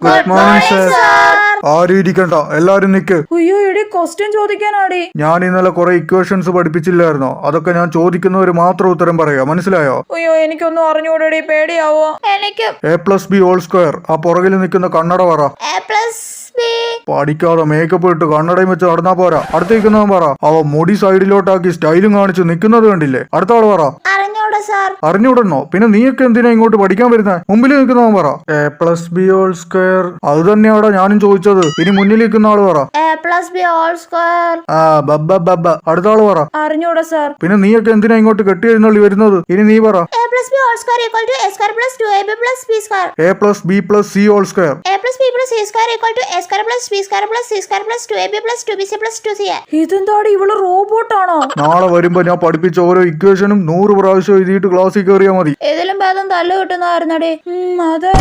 Good morning sir. ആരും ഇരിക്കണ്ട, എല്ലാരും നിക്ക്. അയ്യോ എടി ക്വസ്റ്റ്യൻ ചോദിക്കാനാടി. ഞാൻ ഇന്നലെ കുറെ ഇക്വേഷൻസ് പഠിപ്പിച്ചില്ലായിരുന്നോ? അതൊക്കെ ഞാൻ ചോദിക്കുന്നവര് മാത്രം ഉത്തരം പറയാ, മനസ്സിലായോ? അയ്യോ എനിക്കൊന്നും അറിഞ്ഞൂടടി, പേടിയാവോ? എനിക്ക് a+b² ആ പുറകിൽ നിൽക്കുന്ന കണ്ണട പറ. പഠിക്കാതെ മേക്കപ്പ് ഇട്ട് കണ്ണടയും വെച്ച് നടന്നാ പോരാ. അടുത്തേക്കുന്നവൻ പറ. അവ മുടി സൈഡിലോട്ടാക്കി സ്റ്റൈലും കാണിച്ച് നിൽക്കുന്നത് കണ്ടില്ലേ? അടുത്ത ആള് പറ. അറിഞ്ഞൂടണോ? പിന്നെ നീയൊക്കെ എന്തിനാ ഇങ്ങോട്ട് പഠിക്കാൻ വരുന്നത്? മുമ്പിൽ നിൽക്കുന്നവൻ പറ. a+b² അത് തന്നെയാടാ ഞാനും ചോദിച്ചത്. ഇനി മുന്നിൽ നിൽക്കുന്ന ആള് പറ. ആ ബബ്ബ. അടുത്ത ആള് പറ. അറിഞ്ഞൂടാ സാർ. പിന്നെ നീയൊക്കെ എന്തിനാ ഇങ്ങോട്ട് കെട്ടി എഴുന്നള്ളി വരുന്നത്? ഇനി നീ പറ. a+b² equal to a² plus 2ab plus b square. a+b+c². a+b plus c square equal to a² plus b square plus c square plus 2ab plus 2bc plus 2ca. ഇതെന്താടി ഇവള് റോബോട്ടാണോ? നാളെ വരുമ്പോ ഞാൻ പഠിപ്പിച്ച ഓരോ ഇക്വേഷനും 100 പ്രാവശ്യം എഴുതിയിട്ട് ക്ലാസ്സിൽ കയറിയാൽ മതി. ഇതിലും ഭേദം തല്ല് കിട്ടുന്നതായിരുന്നടി. അതെ.